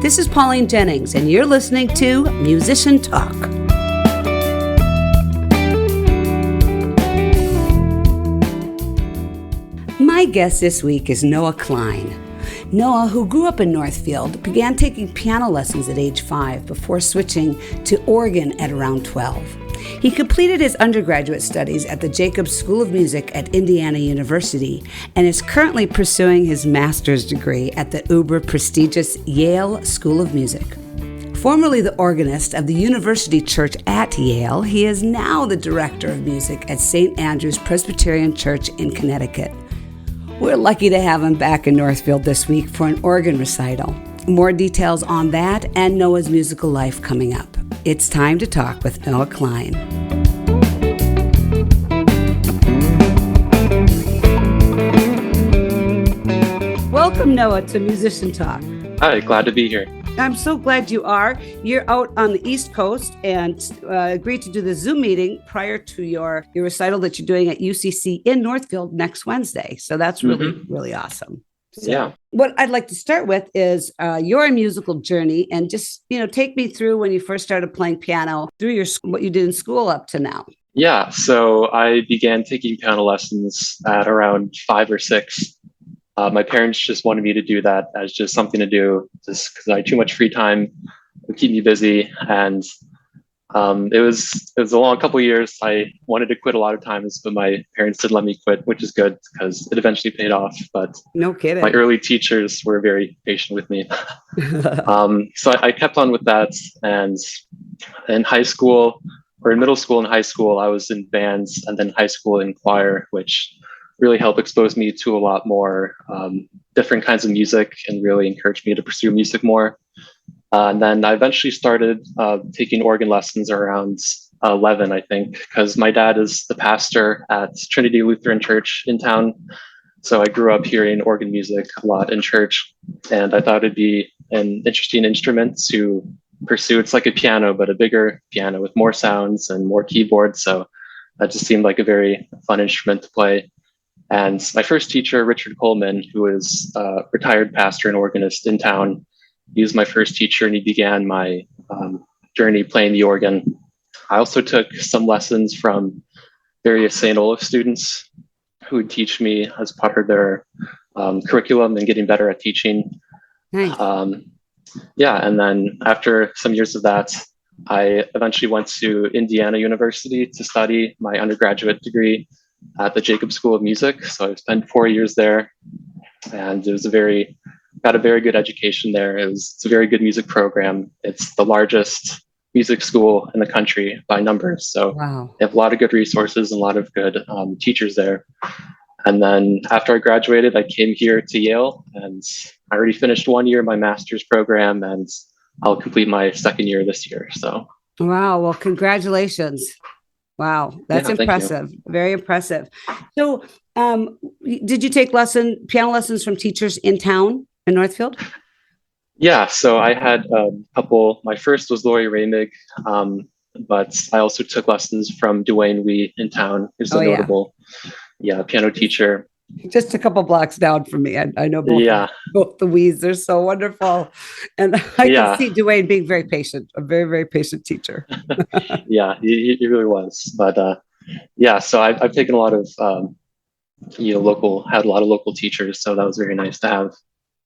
This is Pauline Jennings, and you're listening to Musician Talk. My guest this week is Noah Klein. Noah, who grew up in Northfield, began taking piano lessons at age 5 before switching to organ at around 12. He completed his undergraduate studies at the Jacobs School of Music at Indiana University and is currently pursuing his master's degree at the uber prestigious Yale School of Music. Formerly the organist of the University Church at Yale, he is now the director of music at St. Andrew's Presbyterian Church in Connecticut. We're lucky to have him back in Northfield this week for an organ recital. More details on that and Noah's musical life coming up. It's time to talk with Noah Klein. Welcome, Noah, to Musician Talk. Hi, glad to be here. I'm so glad you are. You're out on the East Coast and agreed to do the Zoom meeting prior to your recital that you're doing at UCC in Northfield next Wednesday. So that's really awesome. So yeah. What I'd like to start with is your musical journey, and just, take me through when you first started playing piano, through what you did in school up to now. Yeah, so I began taking piano lessons at around 5 or 6. My parents just wanted me to do that as just something to do, just because I had too much free time. It would keep me busy, and it was a long couple of years. I wanted to quit a lot of times, but my parents didn't let me quit, which is good because it eventually paid off. But no kidding, my early teachers were very patient with me. So I kept on with that, and in high school, or in middle school and high school, I was in bands, and then high school in choir, which really helped expose me to a lot more different kinds of music and really encouraged me to pursue music more. And then I eventually started taking organ lessons around 11, I think, because my dad is the pastor at Trinity Lutheran Church in town. So I grew up hearing organ music a lot in church, and I thought it'd be an interesting instrument to pursue. It's like a piano, but a bigger piano with more sounds and more keyboards. So that just seemed like a very fun instrument to play. And my first teacher, Richard Coleman, who is a retired pastor and organist in town, he was my first teacher, and he began my journey playing the organ. I also took some lessons from various St. Olaf students who would teach me as part of their curriculum and getting better at teaching. Nice. And then after some years of that, I eventually went to Indiana University to study my undergraduate degree at the Jacobs School of Music. So I spent 4 years there, and it was got a very good education there. It's a very good music program. It's the largest music school in the country by numbers. So wow. They have a lot of good resources and a lot of good teachers there. And then after I graduated, I came here to Yale, and I already finished 1 year of my master's program, and I'll complete my second year this year. So wow. Well, congratulations. Wow, that's impressive. Very impressive. So did you take piano lessons from teachers in town in Northfield? Yeah, so I had a couple. My first was Lori Ramig, but I also took lessons from Dwayne Wee in town, who's a notable piano teacher. Just a couple blocks down from me. I know both the Wees. They're so wonderful. And I can see Dwayne being very patient, a very, very patient teacher. Yeah, he really was. But so I've taken a lot of, had a lot of local teachers. So that was very nice to have.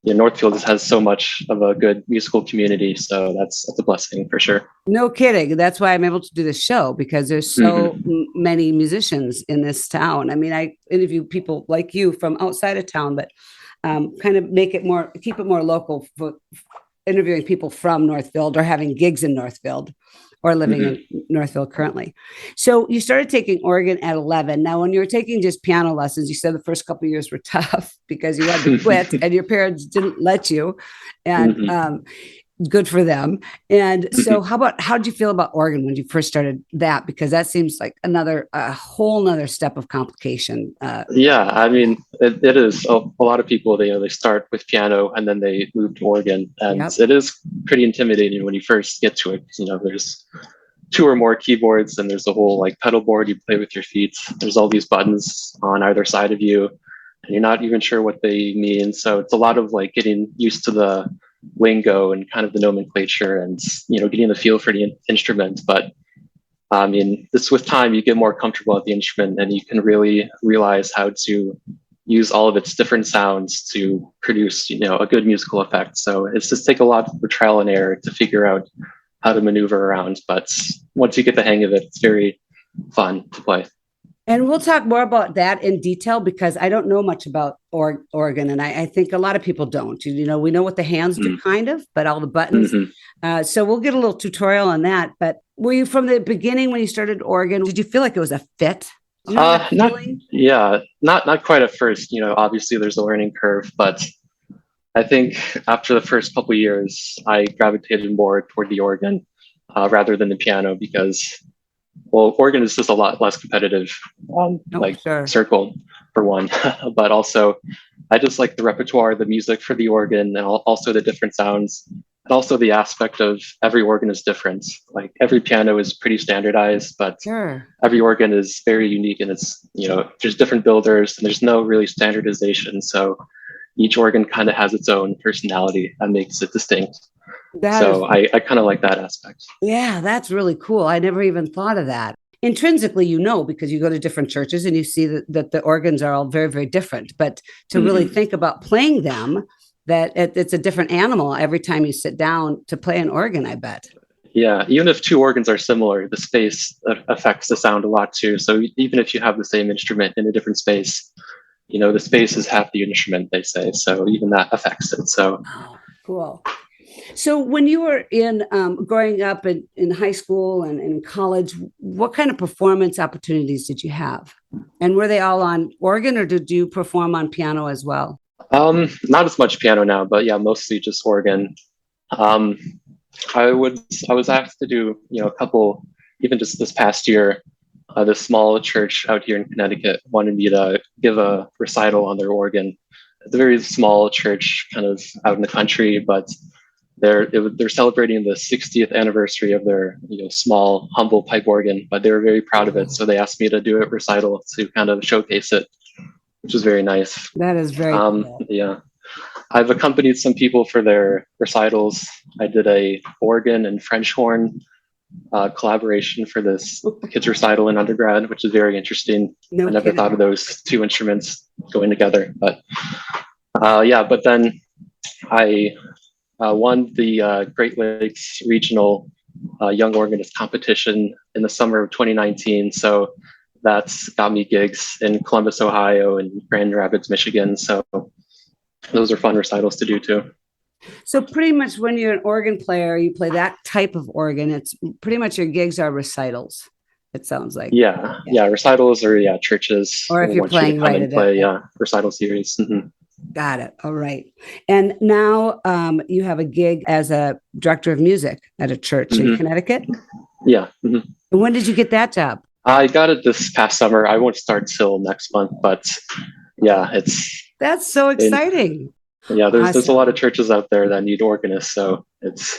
Northfield has so much of a good musical community. So that's a blessing for sure. No kidding. That's why I'm able to do this show, because there's so many musicians in this town. I mean, I interview people like you from outside of town, but kind of keep it more local for interviewing people from Northfield or having gigs in Northfield or living in Northfield currently. So you started taking organ at 11. Now, when you were taking just piano lessons, you said the first couple of years were tough because you had to quit and your parents didn't let you. And good for them. And so how did you feel about organ when you first started that? Because that seems like a whole nother step of complication. I mean, it is a lot of people, they start with piano and then they move to organ, and it is pretty intimidating when you first get to it. There's 2 or more keyboards, and there's a whole pedal board you play with your feet. There's all these buttons on either side of you, and you're not even sure what they mean. So it's a lot of getting used to the lingo and kind of the nomenclature and, getting the feel for the instrument. But I mean, this with time, you get more comfortable with the instrument and you can really realize how to use all of its different sounds to produce, a good musical effect. So it's just take a lot of trial and error to figure out how to maneuver around. But once you get the hang of it, it's very fun to play. And we'll talk more about that in detail because I don't know much about organ, and I think a lot of people don't. We know what the hands do, kind of, but all the buttons. So we'll get a little tutorial on that. But were you from the beginning when you started organ? Did you feel like it was a fit? Not quite at first. Obviously there's a learning curve, but I think after the first couple of years, I gravitated more toward the organ rather than the piano because, well, organ is just a lot less competitive, circle for one, but also I just like the repertoire, the music for the organ, and also the different sounds, and also the aspect of every organ is different. Like every piano is pretty standardized, but every organ is very unique, and it's there's different builders, and there's no really standardization. So each organ kind of has its own personality that makes it distinct. I kind of like that aspect. Yeah, that's really cool. I never even thought of that. Intrinsically, because you go to different churches and you see that the organs are all very, very different. But to really think about playing them, that it's a different animal every time you sit down to play an organ, I bet. Yeah, even if two organs are similar, the space affects the sound a lot too. So even if you have the same instrument in a different space, the space is half the instrument, they say. So even that affects it. So cool. So when you were growing up in high school and in college, what kind of performance opportunities did you have? And were they all on organ, or did you perform on piano as well? Not as much piano now, but yeah, mostly just organ. I was asked to do, a couple, even just this past year, the small church out here in Connecticut wanted me to give a recital on their organ. It's a very small church kind of out in the country, but they're celebrating the 60th anniversary of their small humble pipe organ, but they were very proud of it. So they asked me to do a recital to kind of showcase it, which was very nice. That is very cool. Yeah. I've accompanied some people for their recitals. I did a organ and French horn collaboration for this kids recital in undergrad, which is very interesting. I never thought of those two instruments going together, but but then I won the Great Lakes Regional Young Organist Competition in the summer of 2019. So that's got me gigs in Columbus, Ohio and Grand Rapids, Michigan. So those are fun recitals to do too. So pretty much when you're an organ player, you play that type of organ. It's pretty much your gigs are recitals, it sounds like. Yeah. Recitals or churches. Or if you're playing recital series. Mm-hmm. Got it. All right. And now you have a gig as a director of music at a church in Connecticut? Yeah. Mm-hmm. And when did you get that job? I got it this past summer. I won't start till next month, but that's so exciting. There's a lot of churches out there that need organists, so it's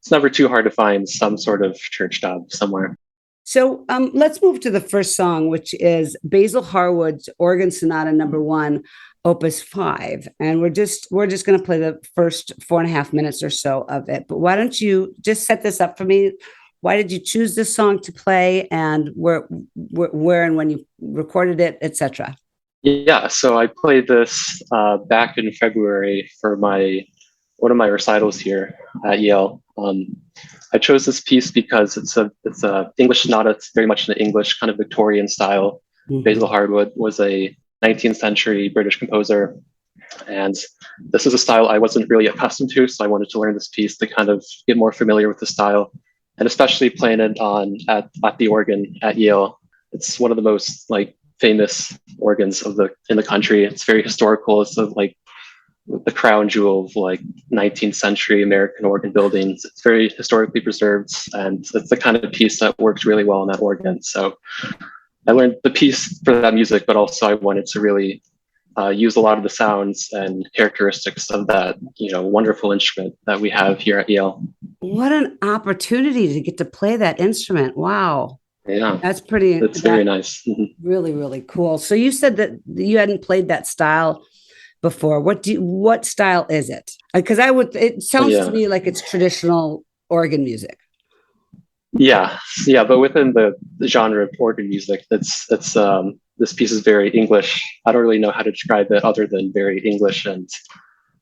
never too hard to find some sort of church job somewhere. So let's move to the first song, which is Basil Harwood's Organ Sonata No. 1, Opus 5. And we're just going to play the first 4.5 minutes or so of it. But why don't you just set this up for me? Why did you choose this song to play, and where and when you recorded it, etc.? Yeah, so I played this back in February for one of my recitals here at Yale. I chose this piece because it's a English sonata. It's very much in the English kind of Victorian style. Mm-hmm. Basil Harwood was a 19th century British composer, and this is a style I wasn't really accustomed to, so I wanted to learn this piece to kind of get more familiar with the style, and especially playing it at the organ at Yale. It's one of the most famous organs in the country. It's very historical. It's the crown jewel of 19th century American organ buildings. It's very historically preserved, and it's the kind of piece that works really well on that organ. So I learned the piece for that music, but also I wanted to really use a lot of the sounds and characteristics of that wonderful instrument that we have here at Yale. What an opportunity to get to play that instrument. Wow. Yeah, that's pretty. It's very nice. Really, really cool. So you said that you hadn't played that style before. What style is it? Because it sounds to me like it's traditional organ music. Yeah, but within the genre of organ music, it's this piece is very English. I don't really know how to describe it other than very English and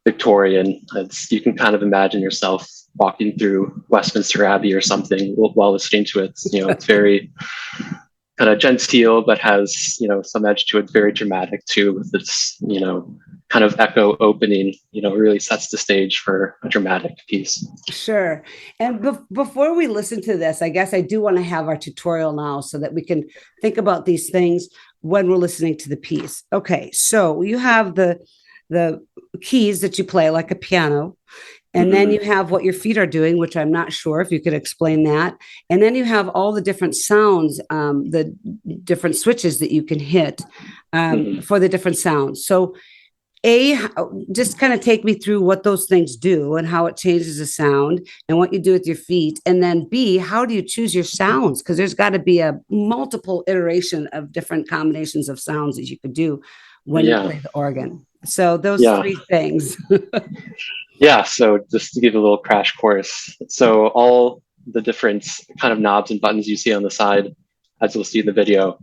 Victorian. You can kind of imagine yourself walking through Westminster Abbey or something while listening to it. It's very kind of genteel, but has, some edge to it, very dramatic too, with its, kind of echo opening, really sets the stage for a dramatic piece. Sure. And before we listen to this, I guess I do want to have our tutorial now so that we can think about these things when we're listening to the piece. Okay, so you have the keys that you play like a piano. And then you have what your feet are doing, which I'm not sure if you could explain that. And then you have all the different sounds, the different switches that you can hit for the different sounds. So just kind of take me through what those things do and how it changes the sound and what you do with your feet. And then B, how do you choose your sounds? Because there's got to be a multiple iteration of different combinations of sounds that you could do when you play the organ. So those three things. Yeah, so just to give a little crash course. So all the different kind of knobs and buttons you see on the side, as you'll see in the video,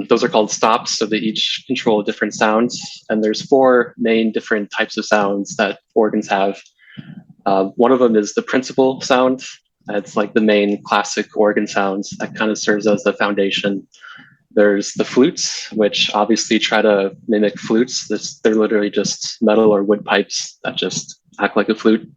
those are called stops. So they each control different sounds. And there's 4 main different types of sounds that organs have. One of them is the principal sound. It's like the main classic organ sounds that kind of serves as the foundation. There's the flutes, which obviously try to mimic flutes. They're literally just metal or wood pipes that just act like a flute.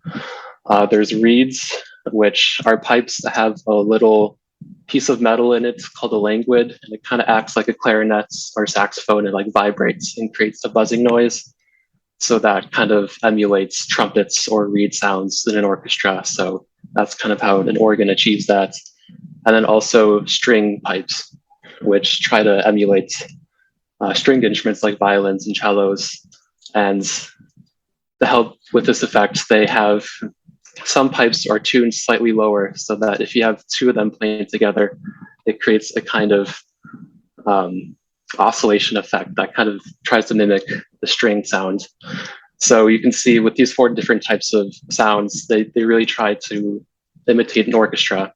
There's reeds, which are pipes that have a little piece of metal in it called a languid, and it kind of acts like a clarinet or saxophone and like vibrates and creates a buzzing noise. So that kind of emulates trumpets or reed sounds in an orchestra. So that's kind of how an organ achieves that. And then also string pipes, which try to emulate stringed instruments like violins and cellos. And to help with this effect, they have some pipes are tuned slightly lower so that if you have 2 of them playing together, it creates a kind of oscillation effect that kind of tries to mimic the string sound. So you can see with these 4 different types of sounds, they really try to imitate an orchestra.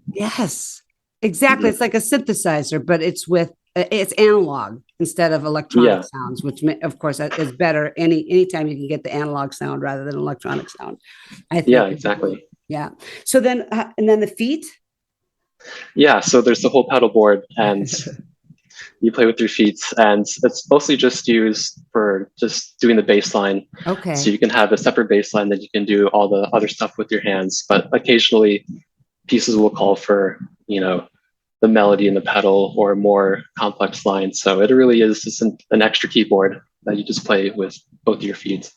Yes, exactly. It's like a synthesizer, but it's analog instead of electronic sounds, which of course is better anytime you can get the analog sound rather than electronic sound. I think. Yeah, exactly. Yeah. So then, and then the feet. Yeah. So there's the whole pedal board, and you play with your feet, and it's mostly just used for just doing the bass line. Okay. So you can have a separate bass line that you can do all the other stuff with your hands, but occasionally pieces will call for, the melody in the pedal or more complex lines. So it really is just an extra keyboard that you just play with both of your feet.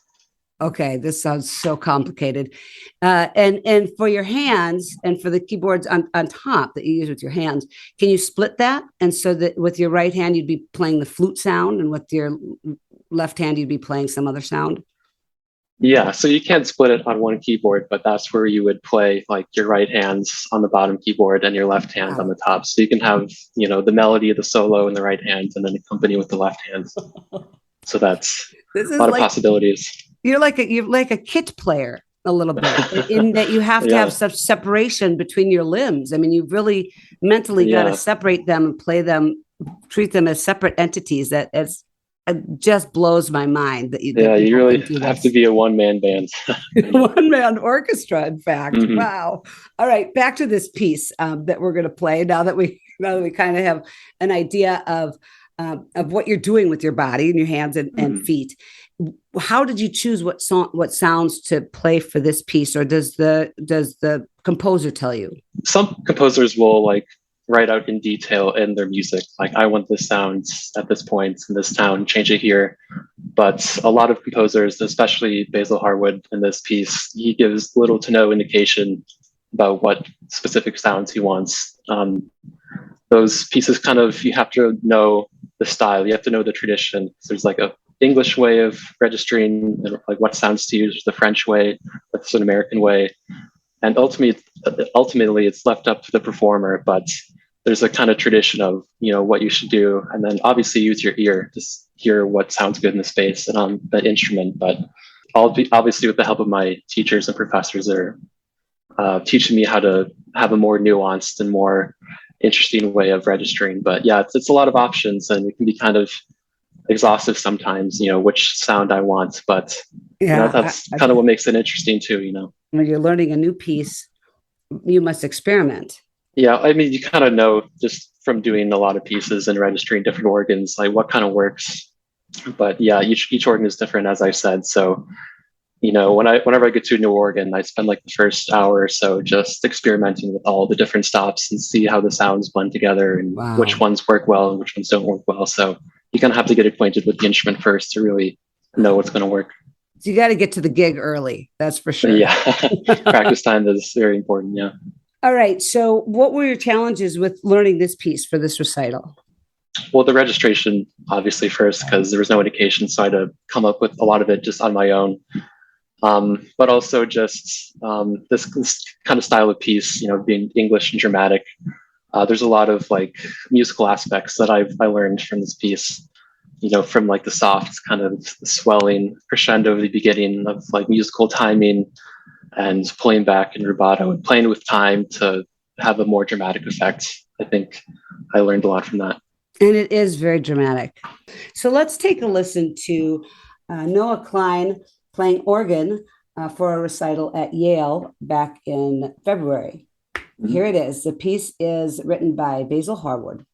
Okay, this sounds so complicated. And for your hands and for the keyboards on top that you use with your hands, can you split that? And so that with your right hand, you'd be playing the flute sound, and with your left hand, you'd be playing some other sound? Yeah, so you can't split it on one keyboard, but that's where you would play like your right hand's on the bottom keyboard and your left hand on the top. So you can have, the melody of the solo in the right hand and then accompany with the left hand. So that's a lot of possibilities. You're like a kit player a little bit in that you have to have such separation between your limbs. I mean, you've really mentally got to separate them and play them, treat them as separate entities. It just blows my mind that you really have to be a one-man band. One-man orchestra, in fact. Mm-hmm. Wow. All right, back to this piece that we're going to play now that we kind of have an idea of what you're doing with your body and your hands and feet. How did you choose what sounds to play for this piece, or does the composer tell you? Some composers will write out in detail in their music, like, I want this sound at this point in this town, change it here. But a lot of composers, especially Basil Harwood in this piece, he gives little to no indication about what specific sounds he wants. Those pieces you have to know the style, you have to know the tradition. So there's a English way of registering what sounds to use, the French way, that's an American way. And ultimately it's left up to the performer, but there's a kind of tradition of, what you should do. And then obviously use your ear to hear what sounds good in the space and on the instrument. But obviously with the help of my teachers and professors, they're teaching me how to have a more nuanced and more interesting way of registering. But yeah, it's a lot of options, and it can be kind of exhaustive sometimes, which sound I want. But that's kind of what makes it interesting too. When you're learning a new piece, you must experiment. Yeah, I mean, you kind of know just from doing a lot of pieces and registering different organs, like what kind of works. But yeah, each organ is different, as I said. So, whenever I get to a new organ, I spend like the first hour or so just experimenting with all the different stops and see how the sounds blend together and which ones work well and which ones don't work well. So you kind of have to get acquainted with the instrument first to really know what's going to work. So you got to get to the gig early. That's for sure. Yeah. Practice time is very important. Yeah. All right. So what were your challenges with learning this piece for this recital? Well, the registration, obviously, first, because there was no indication. So I had to come up with a lot of it just on my own. But also just this kind of style of piece, being English and dramatic. There's a lot of like musical aspects that I learned from this piece, from like the soft kind of the swelling crescendo of the beginning of like musical timing and pulling back in rubato and playing with time to have a more dramatic effect. I think I learned a lot from that. And it is very dramatic. So let's take a listen to Noah Klein playing organ for a recital at Yale back in February. Mm-hmm. Here it is. The piece is written by Basil Harwood.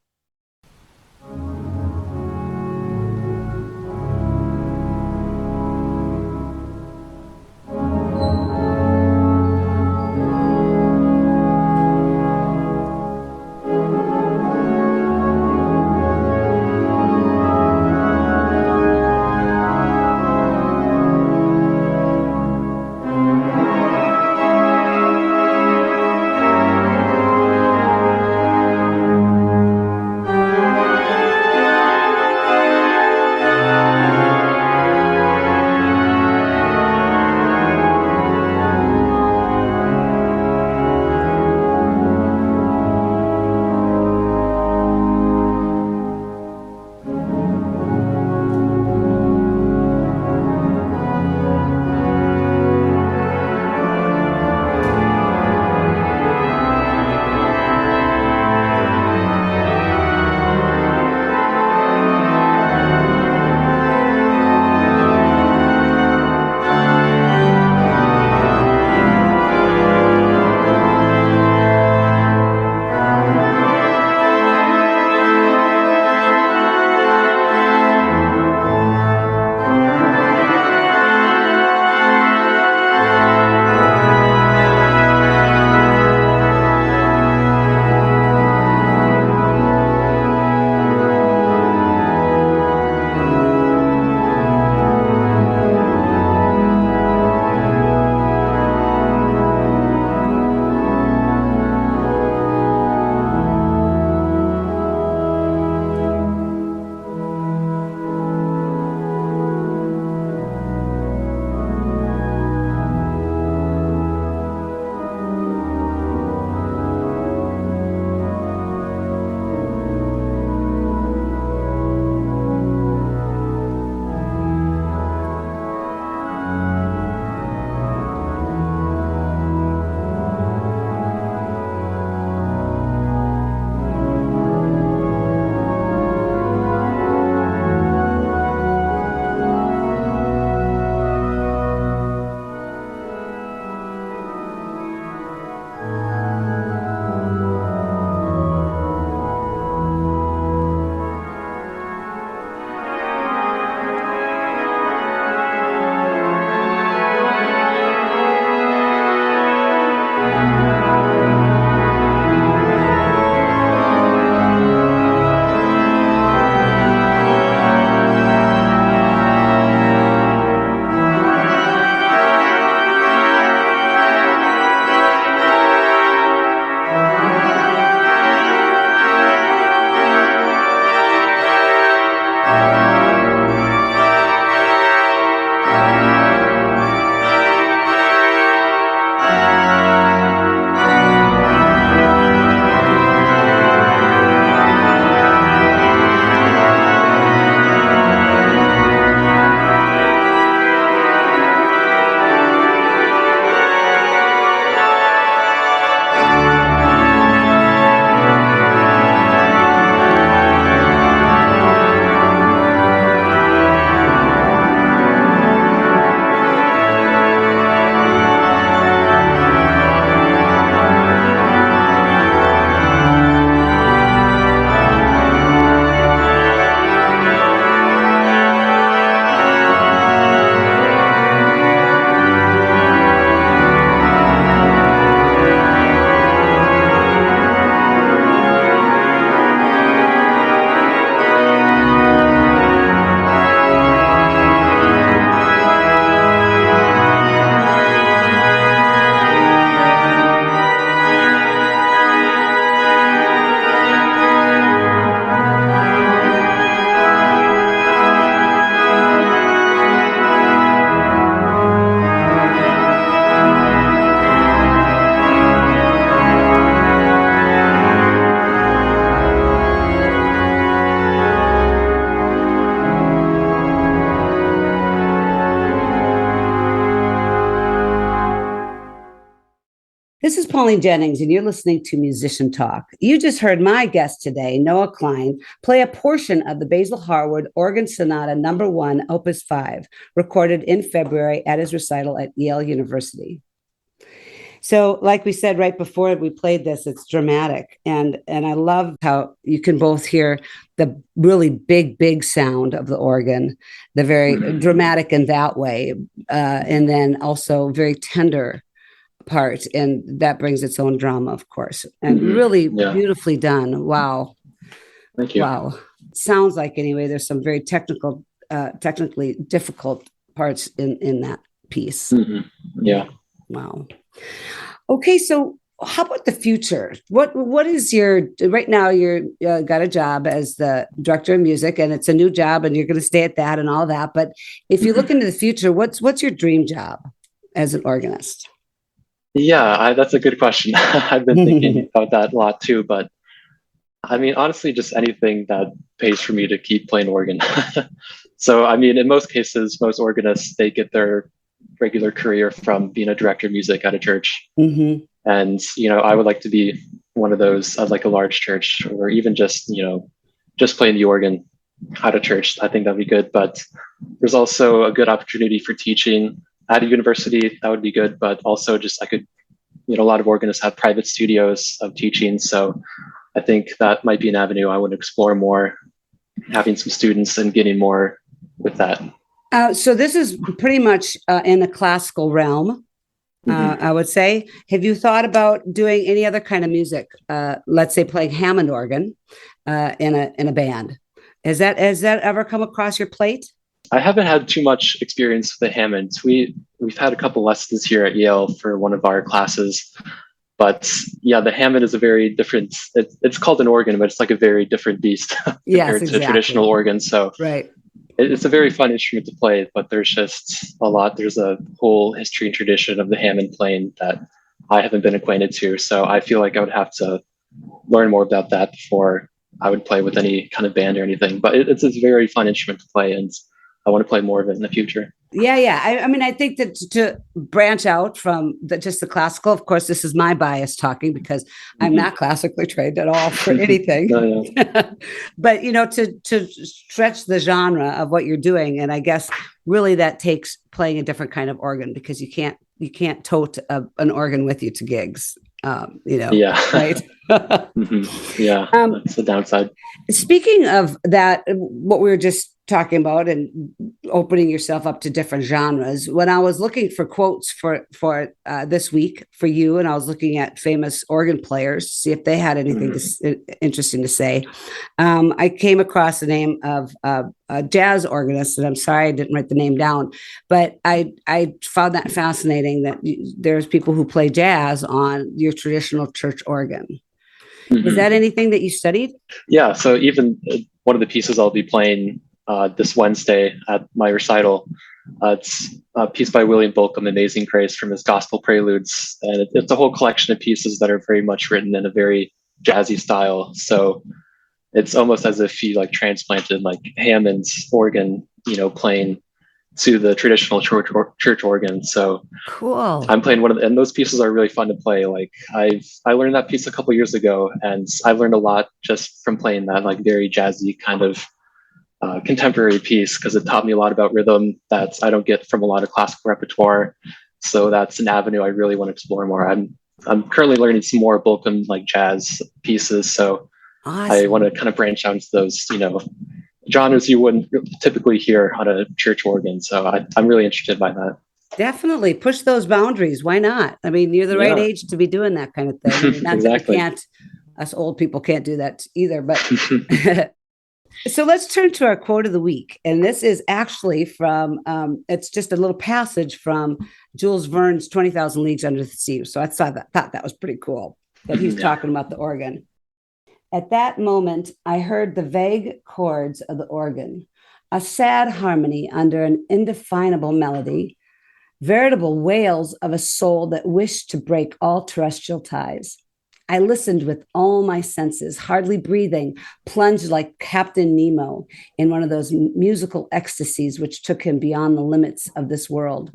This is Pauline Jennings, and you're listening to Musician Talk. You just heard my guest today, Noah Klein, play a portion of the Basil Harwood Organ Sonata No. 1, Opus 5, recorded in February at his recital at Yale University. So, like we said right before we played this, it's dramatic, and I love how you can both hear the really big sound of the organ, the very dramatic in that way, and then also very tender part, and that brings its own drama, of course, and really beautifully done. Wow. Thank you. Wow. Sounds like, anyway, there's some very technically difficult parts in that piece. Yeah. Wow. Okay, so how about the future? What is your, right now you're got a job as the director of music, and it's a new job, and you're going to stay at that and all that, but if you look into the future, what's your dream job as an organist? Yeah, that's a good question. I've been thinking about that a lot too, but I mean, honestly, just anything that pays for me to keep playing organ. So, I mean, in most cases, most organists, they get their regular career from being a director of music at a church. And, I would like to be one of those at like a large church, or even just, just playing the organ at a church. I think that'd be good. But there's also a good opportunity for teaching at a university. That would be good. But also just I could, a lot of organists have private studios of teaching. So I think that might be an avenue I would explore more, having some students and getting more with that. So this is pretty much in the classical realm, I would say. Have you thought about doing any other kind of music? Let's say playing Hammond organ in a band. Has that ever come across your plate? I haven't had too much experience with the Hammond. We've had a couple lessons here at Yale for one of our classes, but yeah, the Hammond is a very different. It's called an organ, but it's like a very different beast compared to a traditional organ. So right. It's a very fun instrument to play, but there's just a lot. There's a whole history and tradition of the Hammond playing that I haven't been acquainted to. So I feel like I would have to learn more about that before I would play with any kind of band or anything. But it's a very fun instrument to play, and I want to play more of it in the future. Yeah. I mean, I think that to branch out from just the classical, of course, this is my bias talking because I'm not classically trained at all for anything. But, to stretch the genre of what you're doing. And I guess really that takes playing a different kind of organ, because you can't tote an organ with you to gigs. Right. Yeah, that's the downside. Speaking of that, what we were just talking about and opening yourself up to different genres, when I was looking for quotes for this week for you, and I was looking at famous organ players to see if they had anything interesting to say, I came across the name of a jazz organist, and I'm sorry I didn't write the name down, but I found that fascinating that there's people who play jazz on your traditional church organ. Is that anything that you studied? Yeah, so even one of the pieces I'll be playing this Wednesday at my recital, it's a piece by William Bolcom, Amazing Grace, from his Gospel Preludes. And it's a whole collection of pieces that are very much written in a very jazzy style. So it's almost as if he like transplanted like Hammond's organ, playing to the traditional church organ. So cool. I'm playing one of and those pieces are really fun to play. Like I learned that piece a couple years ago, and I learned a lot just from playing that like very jazzy kind of contemporary piece, because it taught me a lot about rhythm that I don't get from a lot of classical repertoire. So that's an avenue I really want to explore more. I'm currently learning some more Bolcom like jazz pieces, so awesome. I want to kind of branch out into those genres you wouldn't typically hear on a church organ. So I'm really interested by that. Definitely push those boundaries. Why not? I mean, you're the right age to be doing that kind of thing. I mean, not exactly. That us old people can't do that either, but so let's turn to our quote of the week. And this is actually from, it's just a little passage from Jules Verne's 20,000 Leagues Under the Sea. So I thought that was pretty cool that he's talking about the organ. At that moment, I heard the vague chords of the organ, a sad harmony under an indefinable melody, veritable wails of a soul that wished to break all terrestrial ties. I listened with all my senses, hardly breathing, plunged like Captain Nemo in one of those musical ecstasies which took him beyond the limits of this world.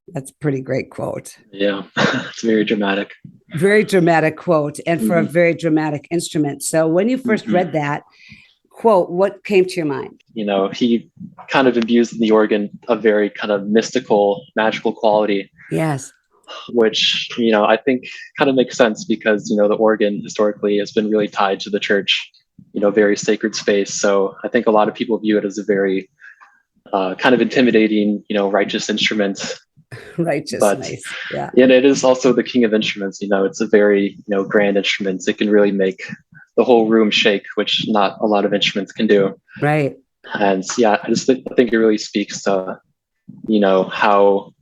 That's a pretty great quote. Yeah, it's very dramatic. Very dramatic quote, and for a very dramatic instrument. So when you first read that quote, what came to your mind? He kind of imbues in the organ a very kind of mystical, magical quality. Yes. Which, I think kind of makes sense because, the organ historically has been really tied to the church, very sacred space. So I think a lot of people view it as a very kind of intimidating, righteous instrument. Righteous, but nice. Yeah. And it is also the king of instruments. It's a very, grand instrument. It can really make the whole room shake, which not a lot of instruments can do. Right. And yeah, I think it really speaks to, how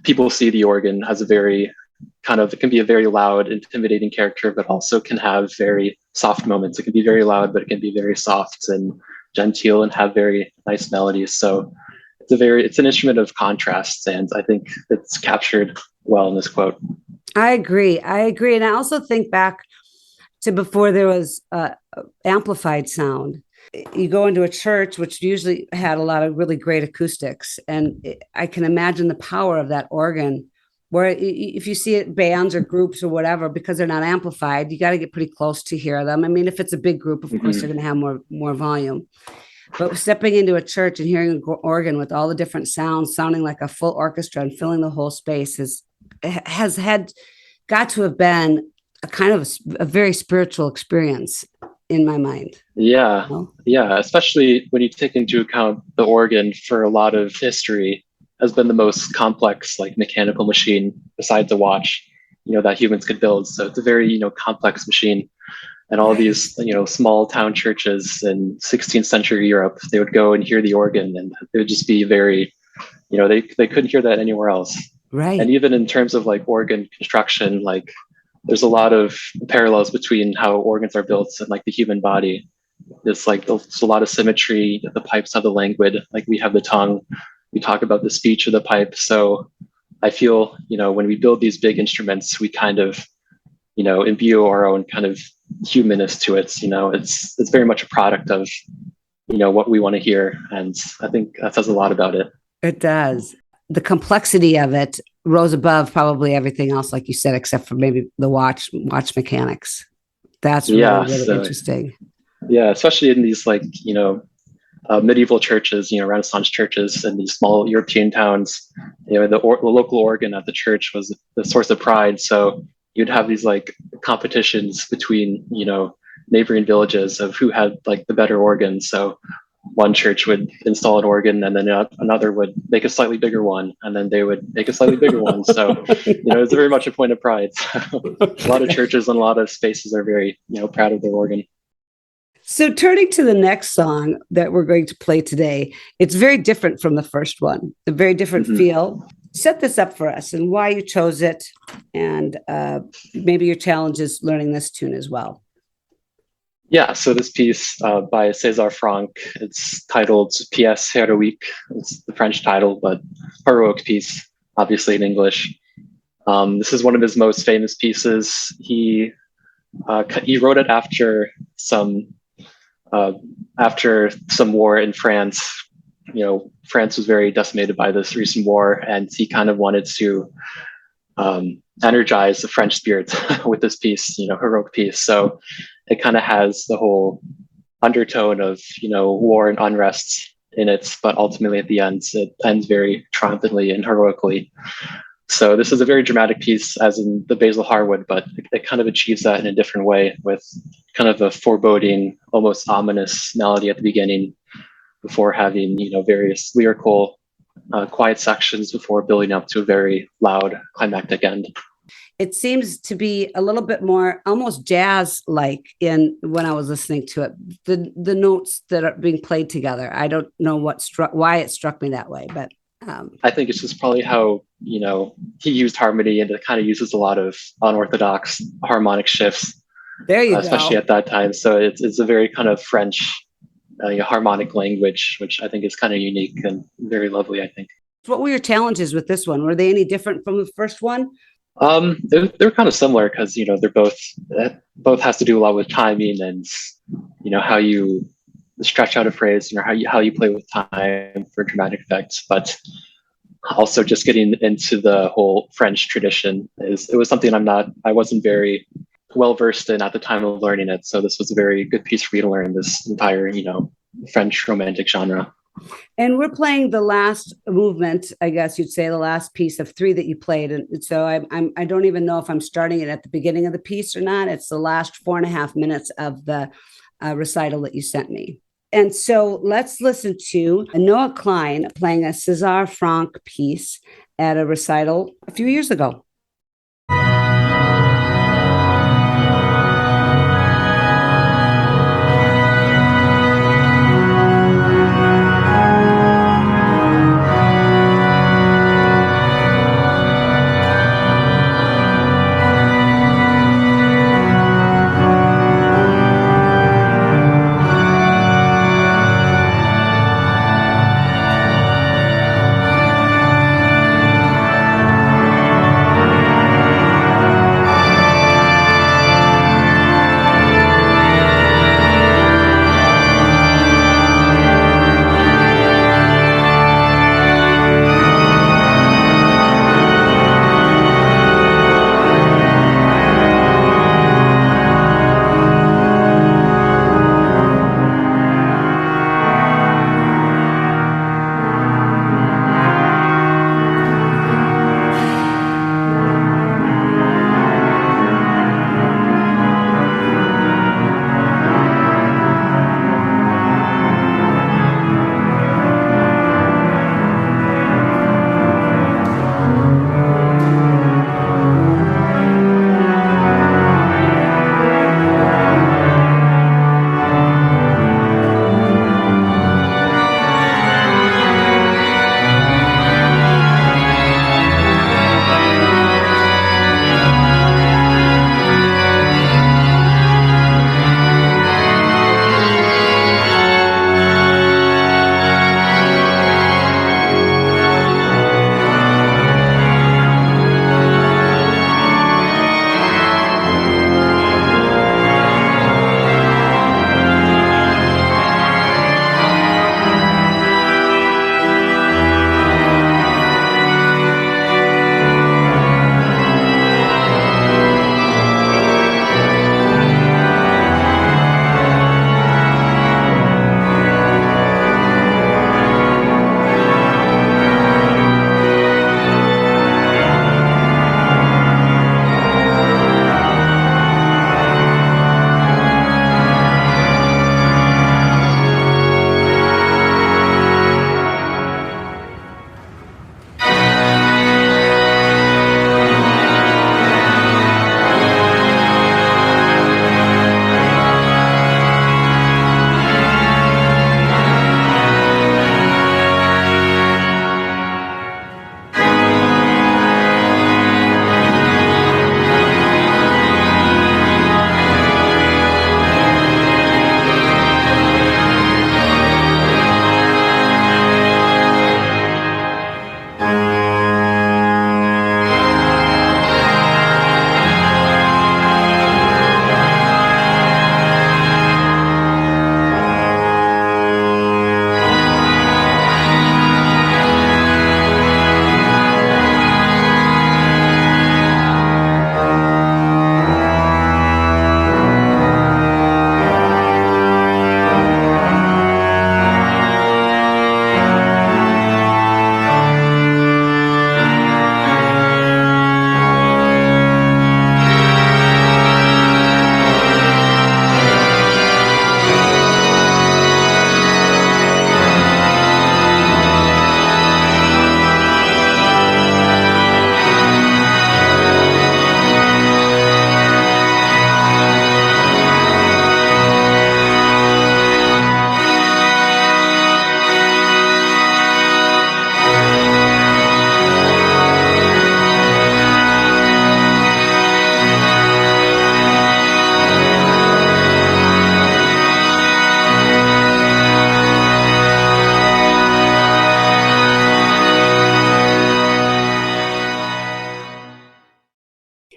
people see the organ as a very it can be a very loud, intimidating character, but also can have very soft moments. It can be very loud, but it can be very soft and genteel and have very nice melodies. So it's an instrument of contrasts, and I think it's captured well in this quote. I agree. And I also think back to before there was amplified sound. You go into a church, which usually had a lot of really great acoustics. And I can imagine the power of that organ, where if you see it, bands or groups or whatever, because they're not amplified, you got to get pretty close to hear them. I mean, if it's a big group, of course, they're going to have more volume. But stepping into a church and hearing an organ with all the different sounds, sounding like a full orchestra and filling the whole space has got to have been a kind of a very spiritual experience in my mind. Yeah. Yeah. Especially when you take into account the organ for a lot of history has been the most complex, like mechanical machine besides a watch, that humans could build. So it's a very, complex machine. And all these, small town churches in 16th century Europe, they would go and hear the organ, and it would just be very, they couldn't hear that anywhere else. Right. And even in terms of like organ construction, like there's a lot of parallels between how organs are built and like the human body. There's a lot of symmetry. The pipes have the languid, like we have the tongue. We talk about the speech of the pipe. So I feel, when we build these big instruments, we kind of, imbue our own kind of humanness to it. It's very much a product of, what we want to hear. And I think that says a lot about it. It does. The complexity of it rose above probably everything else, like you said, except for maybe the watch mechanics. That's really interesting. Yeah, especially in these medieval churches, Renaissance churches and these small European towns, the local organ at the church was the source of pride. So you'd have these competitions between, neighboring villages of who had the better organ. So one church would install an organ, and then another would make a slightly bigger one, and then they would make a slightly bigger one. So, it's very much a point of pride. So a lot of churches and a lot of spaces are very, proud of their organ. So turning to the next song that we're going to play today, it's very different from the first one, a very different feel. Set this up for us and why you chose it, and maybe your challenges learning this tune as well. Yeah, so this piece by César Franck, it's titled Pièce héroïque. It's the French title, but heroic piece, obviously in English. This is one of his most famous pieces. He wrote it after some war in France. France was very decimated by this recent war, and he kind of wanted to energize the French spirit with this piece, heroic piece. So it kind of has the whole undertone of, war and unrest in it, but ultimately at the end, it ends very triumphantly and heroically. So this is a very dramatic piece, as in the Basil Harwood, but it kind of achieves that in a different way with kind of a foreboding, almost ominous melody at the beginning before having, various lyrical, quiet sections before building up to a very loud climactic end. It seems to be a little bit more almost jazz-like when I was listening to it. The notes that are being played together. I don't know why it struck me that way, but I think it's just probably how he used harmony, and it kind of uses a lot of unorthodox harmonic shifts. There you especially go. At that time. So it's a very kind of French harmonic language, which I think is kind of unique and very lovely, I think. What were your challenges with this one? Were they any different from the first one? They're kind of similar because they're both has to do a lot with timing and how you stretch out a phrase, how you play with time for dramatic effects. But also just getting into the whole French tradition it was something I wasn't very well versed in at the time of learning it. So this was a very good piece for me to learn this entire, French romantic genre. And we're playing the last movement, I guess you'd say, the last piece of 3 that you played. And so I don't even know if I'm starting it at the beginning of the piece or not. It's the last 4.5 minutes of the recital that you sent me. And so let's listen to Noah Klein playing a César Franck piece at a recital a few years ago.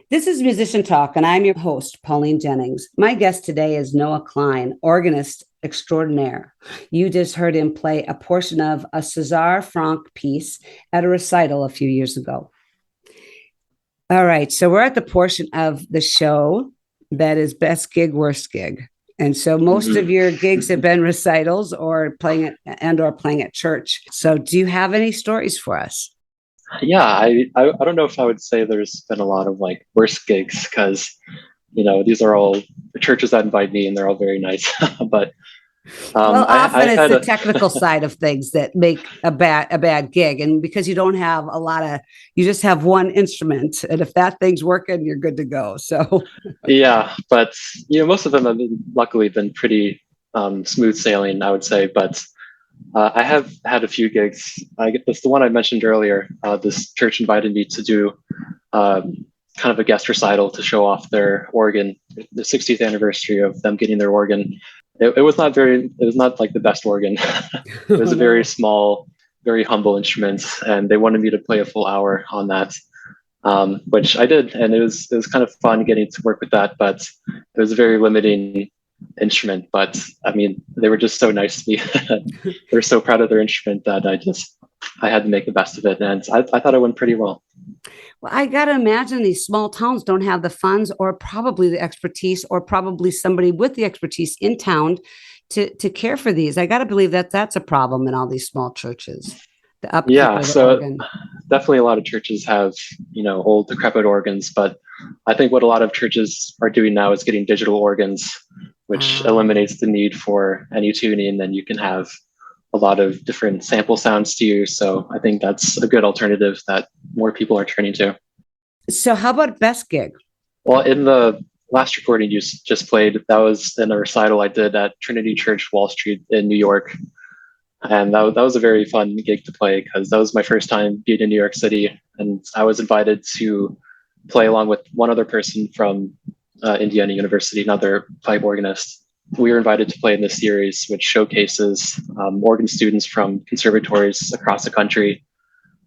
This is Musician Talk, and I'm your host, Pauline Jennings. My guest today is Noah Klein, organist extraordinaire. You just heard him play a portion of a César Franck piece at a recital a few years ago. All right, so we're at the portion of the show that is best gig, worst gig. And so most of your gigs have been recitals or playing at church. So do you have any stories for us? Yeah, I don't know if I would say there's been a lot of like worst gigs because, these are all the churches that invite me and they're all very nice. But often it's the technical side of things that make a bad gig. And because you don't have you just have one instrument. And if that thing's working, you're good to go. So yeah, but most of them have luckily been pretty smooth sailing, I would say. But I have had a few gigs. That's the one I mentioned earlier. This church invited me to do kind of a guest recital to show off their organ, the 60th anniversary of them getting their organ. It was not like the best organ. It was a very small, very humble instrument, and they wanted me to play a full hour on that, which I did, and it was kind of fun getting to work with that. But it was a very limiting instrument. But I mean, they were just so nice to me. They were so proud of their instrument that I had to make the best of it, and I thought it went pretty well. Well, I got to imagine these small towns don't have the funds or probably the expertise or probably somebody with the expertise in town to care for these. I got to believe that that's a problem in all these small churches. So definitely a lot of churches have, old decrepit organs, but I think what a lot of churches are doing now is getting digital organs, which eliminates the need for any tuning, and you can have a lot of different sample sounds to use. So I think that's a good alternative that more people are turning to. So how about best gig? Well, in the last recording you just played, that was in a recital I did at Trinity Church, Wall Street in New York. And that was a very fun gig to play because that was my first time being in New York City. And I was invited to play along with one other person from Indiana University, another pipe organist. We were invited to play in this series, which showcases organ students from conservatories across the country.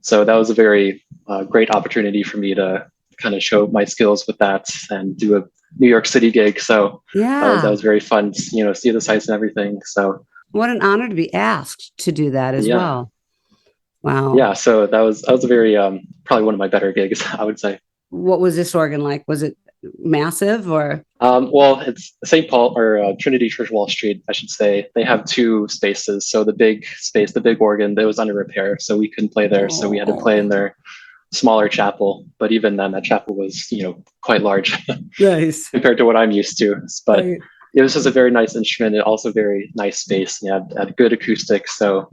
So that was a very great opportunity for me to kind of show my skills with that and do a New York City gig. So that was very fun, see the sights and everything. So what an honor to be asked to do that as well. Wow. Yeah. So that was a very, probably one of my better gigs, I would say. What was this organ like? Was it massive or? Well, it's St. Paul or Trinity Church, Wall Street, I should say. They have two spaces. So the big space, the big organ, that was under repair. So we couldn't play there. So we had to play in their smaller chapel. But even then, that chapel was, quite large nice compared to what I'm used to. But it was just a very nice instrument and also very nice space. You had good acoustics. So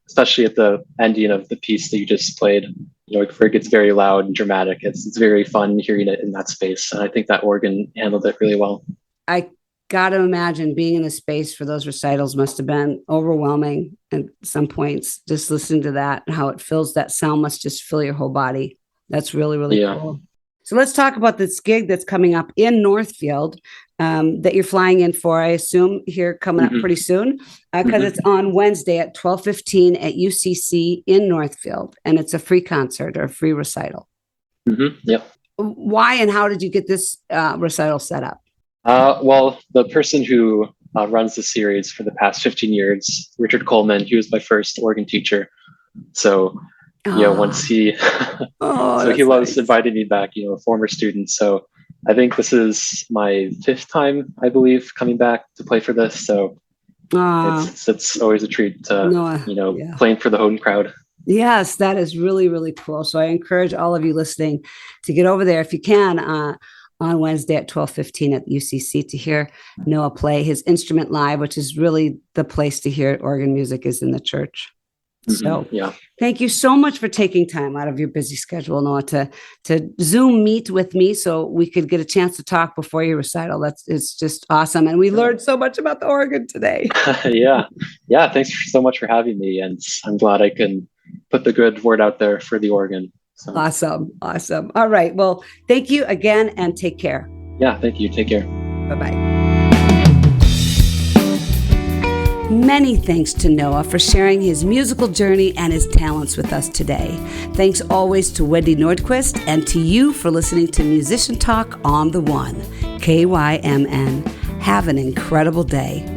especially at the ending of the piece that you just played, where it gets very loud and dramatic. It's very fun hearing it in that space. And I think that organ handled it really well. I got to imagine being in a space for those recitals must have been overwhelming at some points. Just listening to that and how it fills, that sound must just fill your whole body. That's really, really cool. So let's talk about this gig that's coming up in Northfield that you're flying in for, I assume, here coming up pretty soon, because it's on Wednesday at 12:15 at UCC in Northfield, and it's a free concert or a free recital. Yep. Why and how did you get this recital set up? Well, the person who runs the series for the past 15 years, Richard Coleman, he was my first organ teacher. So once he he loves inviting me back, a former student. So I think this is my 5th time, I believe, coming back to play for this. So it's always a treat to playing for the home crowd. Yes, that is really, really cool. So I encourage all of you listening to get over there if you can on Wednesday at 12:15 at UCC to hear Noah play his instrument live, which is really the place to hear organ music is in the church. So thank you so much for taking time out of your busy schedule, Noah, to Zoom meet with me so we could get a chance to talk before your recital. It's just awesome. And we learned so much about the organ today. Yeah. Thanks so much for having me. And I'm glad I can put the good word out there for the organ. So. Awesome. All right. Well, thank you again and take care. Yeah, thank you. Take care. Bye-bye. Many thanks to Noah for sharing his musical journey and his talents with us today. Thanks always to Wendy Nordquist and to you for listening to Musician Talk on the One, KYMN. Have an incredible day.